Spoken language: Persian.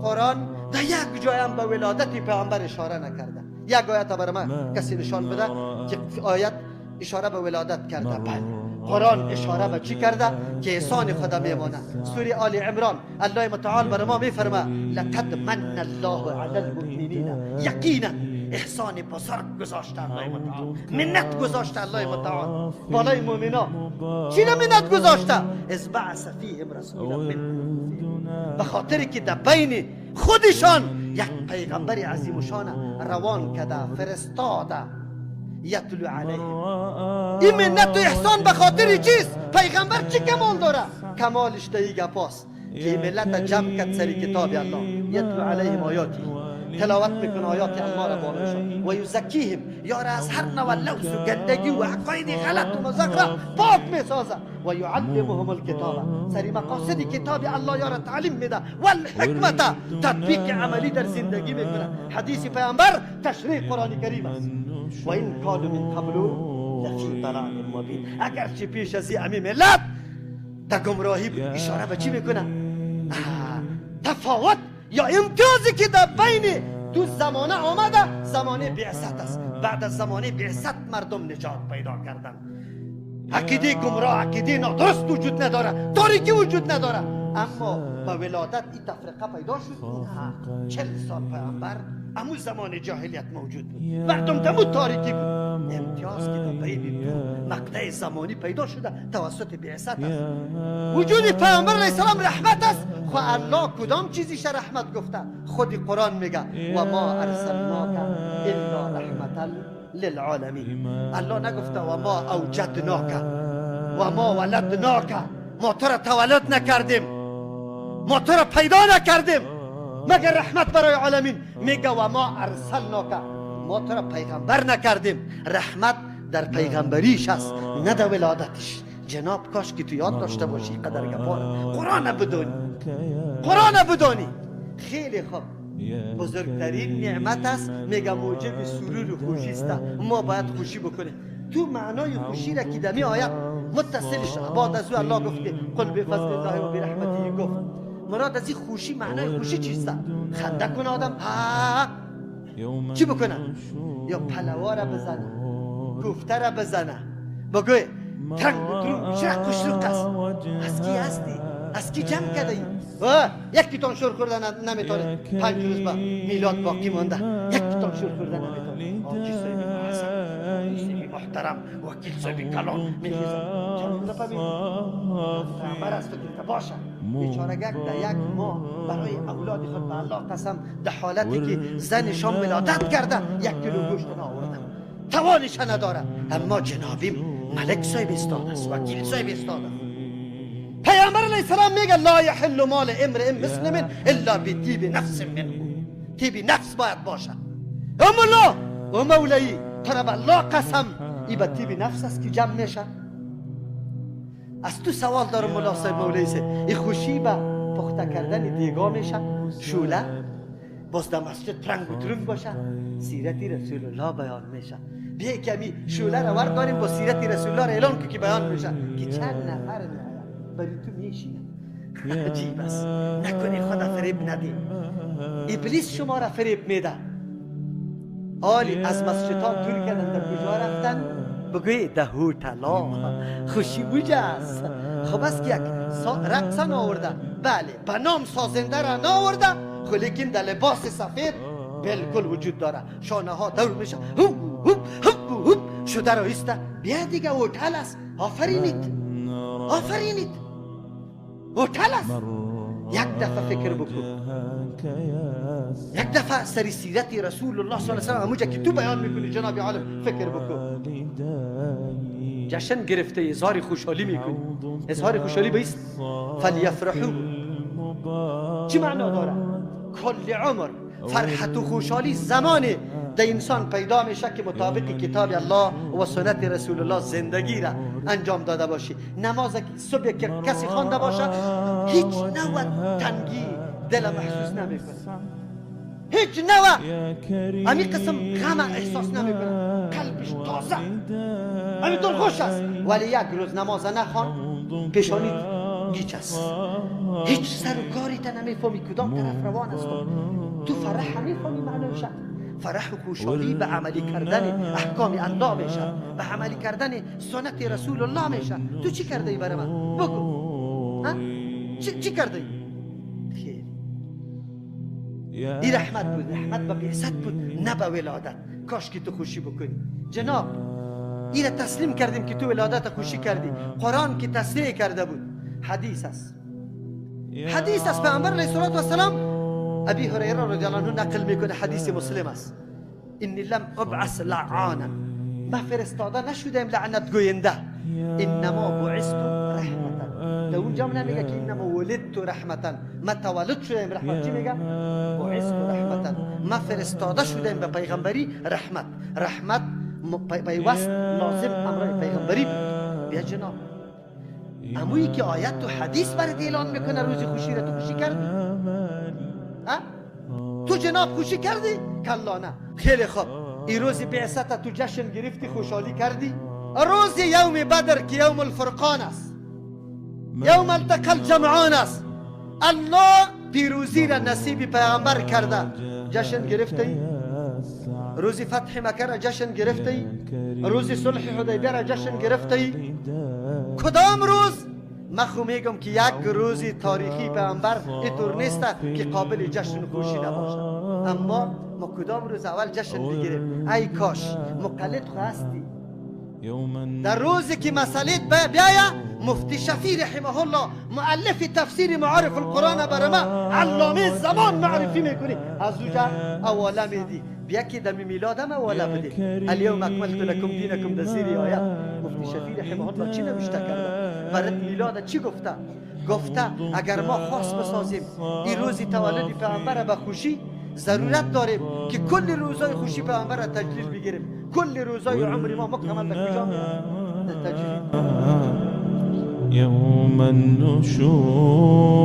قرآن در یک جایم به ولادت پیامبر اشاره نکرده. یک آیت برای من کسی نشان بده که آیت اشاره به ولادت کرده؟ بله، قرآن اشاره به چی کرده؟ که احسان خدا میمانه. سوره آل عمران الله متعال برای ما میفرمه لقد من الله علی المؤمنین، یقینا احسان بزرگ گذاشته الله متعال، منت گذاشته الله متعال بالای مؤمنا. چی منت گذاشته؟ از بعث فیهم رسولا منهم، به خاطری که در بین خودشان یک پیغمبر عظیم و شان روان کرده، فرستاده. یتلو علیهم، این منت و احسان به خاطر چیست؟ پیغمبر چی کمال داره؟ کمالش در این گپاست که ملت جمع کرد سری کتاب الله. یتلو علیهم آیاتی، تلاوت میکنه آیات الله را بالاشان. و یزکیهم، یاره از هر نوع لوث و گندگی و عقاید غلط و مزخرف پاک میسازه. و یعلمهم الکتاب، سری مقاصد کتاب الله یاره تعلیم میده. و الحکمت، تطبیق عملی در زندگی میکنه. حدیث پیامبر تشریح قرآن کریم است. و این کانوا من قبل لفی ضلال مبین، اگرچه پیش از این ملت در گمراهی بود. اشاره به چی میکنه؟ تفاوت یا امتیازی که در بین دو زمانه آمده، زمانه بعثت است. بعد از زمانه بعثت مردم نجات پیدا کردن. عقیده گمراه، عقیده نادرست وجود نداره، تاریکی وجود نداره. اما با ولادت این تفرقه پیدا شد. 40 سال پیامبر امو زمان جاهلیت موجود بود، مردم دمو تاریکی بود. امتیاز که در بین دو مقطع زمانی پیدا شده توسط بعثت است. وجود پیامبر علیه السلام رحمت است. خو الله کدام چیزیش رحمت گفته؟ خود قرآن میگه و ما ارسلناک الا رحمتا للعالمین. الله نگفته و ما اوجدناک و ما ولدناک، ما تو را تولد نکردیم، ما تو را پیدا نکردیم مگر رحمت برای عالمین. میگه و ما ارسلناک، ما تو را پیغمبر نکردیم. رحمت در پیغمبریش است، نه در ولادتش. جناب کاش که تو یاد داشته باشی قدر گپار قرآن بدونی، قرآن بدونی. خیلی خوب، بزرگترین نعمت است. میگه موجب سرور و خوشی است، ما باید خوشی بکنیم. تو معنای خوشی را که دمی آیت متصلش بعد از او الله گفت که قل بفضل الله و برحمته، گفت مراد از این خوشی، معنای خوشی چیست؟ خنده کنه آدم، چی بکنه؟ یا پلوا را بزنه، کوفته را بزنه، بگوی تنگ و درون شرق و شرق است. از کی هستی؟ از کی جمع کرده ای؟ یک تان شور خوردن نمیتونه. 5 روز با میلاد باقی مانده، یک تان شور خوردن نمیتونه. آقی صاحبی محسن، صاحبی محترم، وکیل صاحبی کلان میخیزن. چند دفعه پیغمبر از فکر باشه بیچارگک در یک ماه برای اولاد خود به الله قسم در حالتی که زنشان ولادت کرده 1 کیلو گوشت نآورده، توانش نداره. اما جنابیم ملک صاحب استاد است، وکیل صاحب استاد است. پیامبر علیه السلام میگه لا یحل مال امرئ مسلم الا بطیب نفس منه، طیب نفس باید باشه. الله و مولایی ترى بالله قسم این به طیب نفس است که جمع میشه. از تو سوال دارم مولا صاحب مولایی سه، این خوشی به پخته کردن دیگا میشه؟ شوله باز در مسجد ترنگ و ترنگ باشه؟ سیرتی رسول الله بیان میشه. بیا کمی شوله رو ورد داریم با سیرتی رسول الله رو اعلان که بیان میشه که چند نفر برای تو میشینه. عجیب است. نکنی خدا فریب ندی. ابلیس شما را فریب میده. آلی از مسجدها دور کردن، در کجا رفتن؟ بگوی ده هوتلا خوشی بوجه است. خب است که یک رقصه ناورده، بله به نام سازنده را ناورده، خب لیکن در لباس سفید بالکل وجود داره. شانه ها دور میشه، هوب هوب هوب هوب شده رو ایسته. بیا دیگه هوتل است. آفرینید، آفرینید، هوتل است. یک دفعه فکر بکن، یک دفعه سری سیرت رسول الله صلی الله علیه و سلم همونجا که تو بیان میکنی جناب عالم فکر بکن. جشن گرفته اظهار خوشحالی میکنی، اظهار خوشحالی بیست فلیفرحو. چی معنا داره؟ کل عمر فرحت و خوشحالی زمانی در انسان پیدا میشه که مطابق کتاب الله و سنت رسول الله زندگی را انجام داده باشی. نماز که صبح که کسی خوانده باشه هیچ نوع تنگی دل محسوس نمیکنه، هیچ نوع همین قسم غم احساس نمیکنه. قلبش تازه همینطور خوش است، ولی یک روز نماز نخوان پیشانی گیج است، هیچ سر و کاری تا نمیفهمی کدام طرف روان است. تو فرح نمیفهمی معنیش. فرح و خوشحالی به عملی کردن احکام الله میشه، به عملی کردن سنت رسول الله میشه. تو چی کرده ای برای من؟ بگو چی کرده ای؟ خیر، این رحمت بود، رحمت به بعثت بود نه به ولادت. کاش که تو خوشی بکنی جناب. این را تسلیم کردیم که تو ولادت خوشی کردی. قرآن که تصریح کرده بود، حدیث است، حدیث است. پیامبر علیه الصلاة و السلام، ابی هریره رضی الله عنه نقل میکنه، حدیث مسلم است، انی لم ابعث لعانا، ما فرستاده نشدم لعنت گوینده، انما بعثت رحمتا. در اونجا نمیگه که انما ولدت رحمتا، ما تولد شدم رحمت. چی میگه؟ بعثت رحمتا، ما فرستاده شدم به پیغمبری رحمت. رحمت پیوست لازم امر پیغمبری بود. بیا جناب، امویی که آیت و حدیث برات اعلان میکنه روزی خوشی را تو خوشی کردی؟ تو جناب خوشی کردی؟ کلا نه. خیلی خوب، این روز بعثت تو جشن گرفتی، خوشحالی کردی؟ روز یوم بدر که یوم الفرقان است، یوم التقى الجمعان است. الله پیروزی را نصیب پیغمبر کرده، جشن گرفتی؟ روز فتح مکه را جشن گرفتی؟ روز صلح حدیبیه را جشن گرفتی؟ کدام روز؟ من میگم که یک روز تاریخی پیامبر اینطور نیست که قابل جشن و خوشی نباشه. اما ما کدام روز اول جشن بگیریم؟ ای کاش مقلد خو هستی. در روزی که مسئله بیاید، مفتی شفیع رحمه الله مؤلف تفسیر معارف القرآن برای ما علامه زمان معرفی میکنی، از اونجا اولا میدی بیا که دم میلادم اولا بده. الیوم اکملت لکم دینکم، در زیر آیت مفتی شفیع رحمه الله چی نوشته کرده؟ برای میلاد چی گفته؟ گفته اگر ما خاص بسازیم این روزی تولد پیامبر به خوشی، ضرورت داریم که کل روزای خوشی پیامبر را تجلیل بگیریم. کل روزای عمر ما مکمل به کجا میاد؟ تجلیل. يوم النشور